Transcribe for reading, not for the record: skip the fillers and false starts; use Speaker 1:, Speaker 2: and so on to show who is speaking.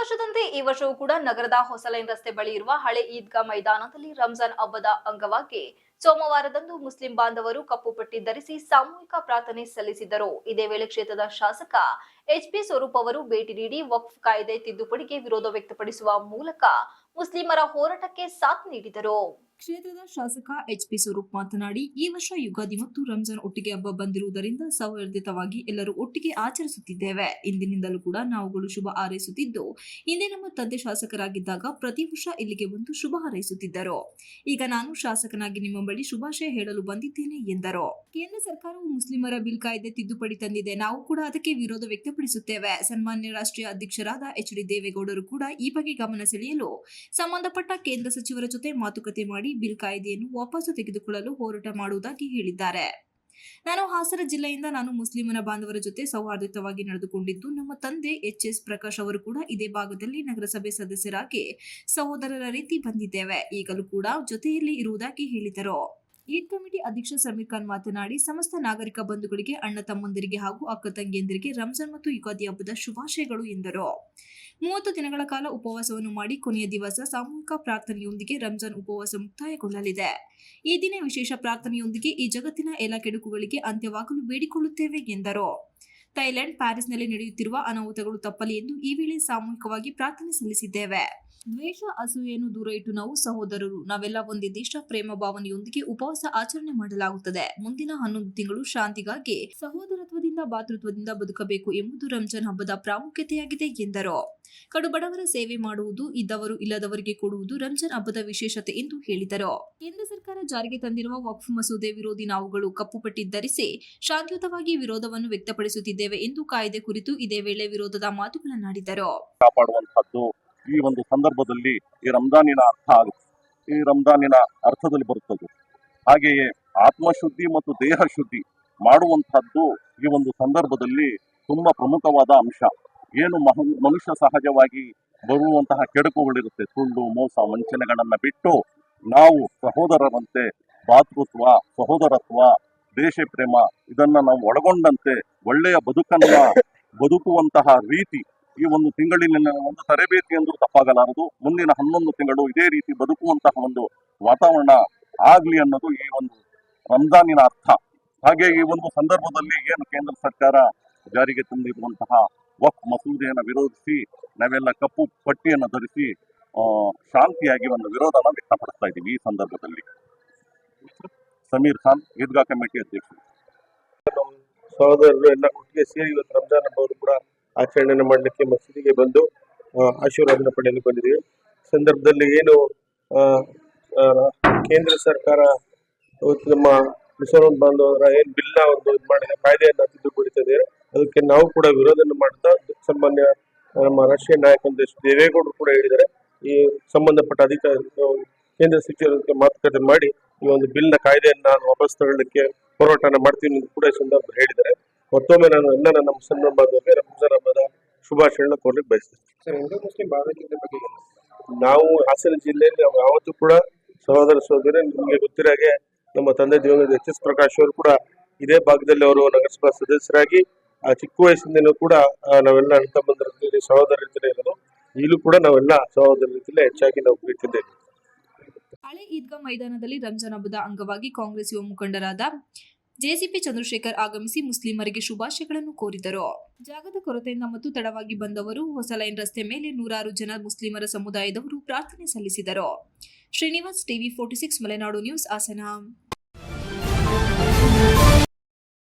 Speaker 1: ವರ್ಷದಂತೆ ಈ ವರ್ಷವೂ ಕೂಡ ನಗರದ ಹೊಸ ಲೈನ್ ರಸ್ತೆ ಬಳಿ ಇರುವ ಹಳೆ ಈದ್ಗಾ ಮೈದಾನದಲ್ಲಿ ರಂಜಾನ್ ಹಬ್ಬದ ಅಂಗವಾಗಿ ಸೋಮವಾರದಂದು ಮುಸ್ಲಿಂ ಬಾಂಧವರು ಕಪ್ಪು ಪಟ್ಟಿ ಧರಿಸಿ ಸಾಮೂಹಿಕ ಪ್ರಾರ್ಥನೆ ಸಲ್ಲಿಸಿದರು. ಇದೇ ವೇಳೆ ಕ್ಷೇತ್ರದ ಶಾಸಕ ಎಚ್ಪಿ ಸ್ವರೂಪ್ ಅವರು ಭೇಟಿ ನೀಡಿ ವಕ್ಫ್ ಕಾಯ್ದೆ ತಿದ್ದುಪಡಿಗೆ ವಿರೋಧ ವ್ಯಕ್ತಪಡಿಸುವ ಮೂಲಕ ಮುಸ್ಲಿಮರ ಹೋರಾಟಕ್ಕೆ ಸಾಥ್ ನೀಡಿದರು. ಕ್ಷೇತ್ರದ ಶಾಸಕ ಎಚ್ಪಿ ಸ್ವರೂಪ್ ಮಾತನಾಡಿ, ಈ ವರ್ಷ ಯುಗಾದಿ ಮತ್ತು ರಂಜಾನ್ ಒಟ್ಟಿಗೆ ಹಬ್ಬ ಬಂದಿರುವುದರಿಂದ ಸೌಹಾರ್ದಯುತವಾಗಿ ಎಲ್ಲರೂ ಒಟ್ಟಿಗೆ ಆಚರಿಸುತ್ತಿದ್ದೇವೆ. ಇಂದಿನಿಂದಲೂ ಕೂಡ ನಾವುಗಳು ಶುಭ ಹಾರೈಸುತ್ತಿದ್ದು, ಹಿಂದೆ ನಮ್ಮ ತಂದೆ ಶಾಸಕರಾಗಿದ್ದಾಗ ಪ್ರತಿ ವರ್ಷ ಇಲ್ಲಿಗೆ ಬಂದು ಶುಭ ಹಾರೈಸುತ್ತಿದ್ದರು. ಈಗ ನಾನು ಶಾಸಕನಾಗಿ ನಿಮ್ಮ ಬಳಿ ಶುಭಾಶಯ ಹೇಳಲು ಬಂದಿದ್ದೇನೆ ಎಂದರು. ಕೇಂದ್ರ ಸರ್ಕಾರವು ಮುಸ್ಲಿಮರ ಬಿಲ್ ಕಾಯ್ದೆ ತಿದ್ದುಪಡಿ ತಂದಿದೆ. ನಾವು ಕೂಡ ಅದಕ್ಕೆ ವಿರೋಧ ವ್ಯಕ್ತಪಡಿಸುತ್ತೇವೆ. ಸನ್ಮಾನ್ಯ ರಾಷ್ಟ್ರೀಯ ಅಧ್ಯಕ್ಷರಾದ ಎಚ್.ಡಿ. ದೇವೇಗೌಡರು ಕೂಡ ಈ ಬಗ್ಗೆ ಗಮನ ಸೆಳೆಯಲು ಸಂಬಂಧಪಟ್ಟ ಕೇಂದ್ರ ಸಚಿವರ ಜೊತೆ ಮಾತುಕತೆ ಮಾಡಿ ಬಿಲ್ ಕಾಯ್ದೆಯನ್ನು ವಾಪಸ್ಸು ತೆಗೆದುಕೊಳ್ಳಲು ಹೋರಾಟ ಮಾಡುವುದಾಗಿ ಹೇಳಿದ್ದಾರೆ. ನಾನು ಹಾಸನ ಜಿಲ್ಲೆಯಿಂದ ಮುಸ್ಲಿಮನ ಬಾಂಧವರ ಜೊತೆ ಸೌಹಾರ್ದಯುತವಾಗಿ ನಡೆದುಕೊಂಡಿದ್ದು, ನಮ್ಮ ತಂದೆ ಎಚ್.ಎಸ್. ಪ್ರಕಾಶ್ ಅವರು ಕೂಡ ಇದೇ ಭಾಗದಲ್ಲಿ ನಗರಸಭೆ ಸದಸ್ಯರಾಗಿ ಸಹೋದರರ ರೀತಿ ಬಂದಿದ್ದೇವೆ. ಈಗಲೂ ಕೂಡ ಜೊತೆಯಲ್ಲಿ ಇರುವುದಾಗಿ ಹೇಳಿದರು. ಈದ್ ಕಮಿಟಿ ಅಧ್ಯಕ್ಷ ಸಮೀರ್ ಖಾನ್ ಮಾತನಾಡಿ, ಸಮಸ್ತ ನಾಗರಿಕ ಬಂಧುಗಳಿಗೆ, ಅಣ್ಣ ತಮ್ಮಂದಿರಿಗೆ ಹಾಗೂ ಅಕ್ಕ ತಂಗಿಯಂದಿರಿಗೆ ರಂಜಾನ್ ಮತ್ತು ಯುಗಾದಿ ಹಬ್ಬದ ಶುಭಾಶಯಗಳು ಎಂದರು. 30 ದಿನಗಳ ಕಾಲ ಉಪವಾಸವನ್ನು ಮಾಡಿ ಕೊನೆಯ ದಿವಸ ಸಾಮೂಹಿಕ ಪ್ರಾರ್ಥನೆಯೊಂದಿಗೆ ರಂಜಾನ್ ಉಪವಾಸ ಮುಕ್ತಾಯಗೊಳ್ಳಲಿದೆ. ಈ ದಿನ ವಿಶೇಷ ಪ್ರಾರ್ಥನೆಯೊಂದಿಗೆ ಈ ಜಗತ್ತಿನ ಎಲ್ಲ ಕೆಡುಕುಗಳಿಗೆ ಅಂತ್ಯವಾಗಲು ಬೇಡಿಕೊಳ್ಳುತ್ತೇವೆ ಎಂದರು. ಥೈಲ್ಯಾಂಡ್, ಪ್ಯಾರಿಸ್ನಲ್ಲಿ ನಡೆಯುತ್ತಿರುವ ಅನಾಹುತಗಳು ತಪ್ಪಲಿ ಎಂದು ಈ ವೇಳೆ ಸಾಮೂಹಿಕವಾಗಿ ಪ್ರಾರ್ಥನೆ ಸಲ್ಲಿಸಿದ್ದೇವೆ. ದ್ವೇಷ, ಅಸೂಯೆಯನ್ನು ದೂರ ಇಟ್ಟು ನಾವು ಸಹೋದರರು, ನಾವೆಲ್ಲ ಒಂದೇ ದೇಶ, ಪ್ರೇಮ ಭಾವನೆಯೊಂದಿಗೆ ಉಪವಾಸ ಆಚರಣೆ ಮಾಡಲಾಗುತ್ತದೆ. ಮುಂದಿನ 11 ತಿಂಗಳು ಶಾಂತಿಗಾಗಿ ಸಹೋದರತ್ವದಿಂದ, ಭಾತೃತ್ವದಿಂದ ಬದುಕಬೇಕು ಎಂಬುದು ರಂಜಾನ್ ಹಬ್ಬದ ಪ್ರಾಮುಖ್ಯತೆಯಾಗಿದೆ ಎಂದರು. ಕಡುಬಡವರ ಸೇವೆ ಮಾಡುವುದು, ಇದ್ದವರು ಇಲ್ಲದವರಿಗೆ ಕೊಡುವುದು ರಂಜಾನ್ ಹಬ್ಬದ ವಿಶೇಷತೆ ಎಂದು ಹೇಳಿದರು. ಕೇಂದ್ರ ಸರ್ಕಾರ ಜಾರಿಗೆ ತಂದಿರುವ ವಕ್ಫ್ ಮಸೂದೆ ವಿರೋಧಿ ನಾವುಗಳು ಕಪ್ಪು ಪಟ್ಟಿ ಧರಿಸಿ ಶಾಂತಿಯುತವಾಗಿ ವಿರೋಧವನ್ನು ವ್ಯಕ್ತಪಡಿಸುತ್ತಿದ್ದೇವೆ ಎಂದು ಕಾಯ್ದೆ ಕುರಿತು ಇದೇ ವೇಳೆ ವಿರೋಧದ ಮಾತುಗಳನ್ನಾಡಿದರು.
Speaker 2: ಈ ಒಂದು ಸಂದರ್ಭದಲ್ಲಿ ಈ ರಂಜಾನಿನ ಅರ್ಥ ಆಗುತ್ತೆ. ಈ ರಂಜಾನಿನ ಅರ್ಥದಲ್ಲಿ ಬರುತ್ತದೆ. ಹಾಗೆಯೇ ಆತ್ಮಶುದ್ಧಿ ಮತ್ತು ದೇಹ ಶುದ್ಧಿ ಮಾಡುವಂತಹದ್ದು ಈ ಒಂದು ಸಂದರ್ಭದಲ್ಲಿ ತುಂಬಾ ಪ್ರಮುಖವಾದ ಅಂಶ. ಏನು ಮನುಷ್ಯ ಸಹಜವಾಗಿ ಬರುವಂತಹ ಕೆಡುಕುಗಳಿರುತ್ತೆ, ಸುಳ್ಳು, ಮೋಸ, ವಂಚನೆಗಳನ್ನ ಬಿಟ್ಟು ನಾವು ಸಹೋದರರಂತೆ ಭಾತೃತ್ವ, ಸಹೋದರತ್ವ, ದೇಶ ಪ್ರೇಮ ಇದನ್ನ ನಾವು ಒಳಗೊಂಡಂತೆ ಒಳ್ಳೆಯ ಬದುಕನ್ನ ಬದುಕುವಂತಹ ರೀತಿ ಈ ಒಂದು ತಿಂಗಳಿನ ಒಂದು ತರಬೇತಿ ಎಂದರೂ ತಪ್ಪಾಗಲಾರದು. ಮುಂದಿನ 11 ತಿಂಗಳು ಇದೇ ರೀತಿ ಬದುಕುವಂತಹ ಒಂದು ವಾತಾವರಣ ಆಗ್ಲಿ ಅನ್ನೋದು ಈ ಒಂದು ರಂಜಾನಿನ ಅರ್ಥ. ಹಾಗೆ ಈ ಒಂದು ಸಂದರ್ಭದಲ್ಲಿ ಏನು ಕೇಂದ್ರ ಸರ್ಕಾರ ಜಾರಿಗೆ ತಂದಿರುವಂತಹ ವಕ್ಫ್ ಮಸೂದೆಯನ್ನು ವಿರೋಧಿಸಿ ನಾವೆಲ್ಲ ಕಪ್ಪು ಪಟ್ಟಿಯನ್ನು ಧರಿಸಿ ಶಾಂತಿಯಾಗಿ ಒಂದು ವಿರೋಧನ ವ್ಯಕ್ತಪಡಿಸ್ತಾ ಇದ್ದೀವಿ. ಈ ಸಂದರ್ಭದಲ್ಲಿ ಸಮೀರ್ ಖಾನ್, ಈದ್ಗಾ ಕಮಿಟಿ ಅಧ್ಯಕ್ಷರು.
Speaker 3: ಸಹೋದರರು ಎಲ್ಲ ಒಟ್ಟಿಗೆ ಸೇರಿ ಇವತ್ತು ರಂಜಾನ್ ಹಬ್ಬವನ್ನು ಕೂಡ ಆಚರಣೆಯನ್ನು ಮಾಡಲಿಕ್ಕೆ ಮಸೀದಿಗೆ ಬಂದು ಆಶೀರ್ವಾದನ ಪಡೆಯಲು ಬಂದಿದ್ದೀವಿ. ಸಂದರ್ಭದಲ್ಲಿ ಏನು ಕೇಂದ್ರ ಸರ್ಕಾರ ನಮ್ಮ ಮುಸಲ್ಮಾನ್ ಬಾಂಧವರ ಏನು ಬಿಲ್ನ ಒಂದು ಇದು ಮಾಡಿದೆ, ಕಾಯ್ದೆಯನ್ನು ತಿದ್ದುಪಡಿಸಿದೆ, ಅದಕ್ಕೆ ನಾವು ಕೂಡ ವಿರೋಧನ ಮಾಡ್ತಾ ಸಾಮಾನ್ಯ ನಮ್ಮ ರಾಷ್ಟ್ರೀಯ ನಾಯಕ ದೇವೇಗೌಡರು ಕೂಡ ಹೇಳಿದ್ದಾರೆ. ಈ ಸಂಬಂಧಪಟ್ಟ ಕೇಂದ್ರ ಸಚಿವರ ಜೊತೆ ಮಾತುಕತೆ ಮಾಡಿ ಈ ಒಂದು ಬಿಲ್ನ ಕಾಯ್ದೆಯನ್ನು ವಾಪಸ್ ತಗೊಳ್ಳಲಿಕ್ಕೆ ಹೋರಾಟನ ಮಾಡ್ತೀವಿ ಎಂದು ಕೂಡ ಸಂದರ್ಭ ಹೇಳಿದ್ದಾರೆ. ಮತ್ತೊಮ್ಮೆ ನಾನು ಎಲ್ಲ ನನ್ನ ಮುಸಲ್ಮಾನ್ ಬಾಂಧವರಿಗೆ ರಂಜಾನ್ ಹಬ್ಬದ ಶುಭಾಶಯಗಳನ್ನ ಕೋರ್ಲಿಕ್ಕೆ ಬಯಸ್ತೇನೆ.
Speaker 4: ಹಿಂದೂ ಮುಸ್ಲಿಂ ಭಾವೈಕ್ಯತೆ ಬಗ್ಗೆ
Speaker 3: ನಾವು ಹಾಸನ ಜಿಲ್ಲೆಯಲ್ಲಿ ನಾವು ಯಾವತ್ತೂ ಕೂಡ ಸಹೋದರ ಸಹೋದರಿ, ನಿಮಗೆ ಗೊತ್ತಿರೋ ಹಾಗೆ ನಮ್ಮ ತಂದೆ ದಿವಂಗತ ಎಚ್.ಎಸ್. ಪ್ರಕಾಶ್ ಅವರು ಕೂಡ ಇದೇ ಭಾಗದಲ್ಲಿ ಅವರು ನಗರಸಭಾ ಸದಸ್ಯರಾಗಿ ಚಿಕ್ಕ ವಯಸ್ಸಿಂದನೂ ಕೂಡ ನಾವೆಲ್ಲ ಅಣ್ಣ ತಮ್ಮಂದಿರ ರೀತಿಯಲ್ಲಿ ಸಹೋದರ ರೀತಿಯಲ್ಲೇ ಇರೋದು. ಈಗಲೂ ಕೂಡ ನಾವೆಲ್ಲ ಸಹೋದರ ರೀತಿಯಲ್ಲೇ ಹೆಚ್ಚಾಗಿ ನಾವು ಪ್ರೀತಿಯಿಂದ.
Speaker 1: ಹಳೆ ಈದ್ಗಾ ಮೈದಾನದಲ್ಲಿ ರಂಜಾನ್ ಹಬ್ಬದ ಅಂಗವಾಗಿ ಕಾಂಗ್ರೆಸ್ ಯುವ ಮುಖಂಡರಾದ ಜೆಸಿಪಿ ಚಂದ್ರಶೇಖರ್ ಆಗಮಿಸಿ ಮುಸ್ಲಿಮರಿಗೆ ಶುಭಾಶಯಗಳನ್ನು ಕೋರಿದರು. ಜಾಗದ ಕೊರತೆಯಿಂದ ಮತ್ತು ತಡವಾಗಿ ಬಂದವರು ಹೊಸ ಲೈನ್ ರಸ್ತೆ ಮೇಲೆ ನೂರಾರು ಜನ ಮುಸ್ಲಿಮರ ಸಮುದಾಯದವರು ಪ್ರಾರ್ಥನೆ ಸಲ್ಲಿಸಿದರು. Srinivas, TV 46 Malenadu news, Hassan.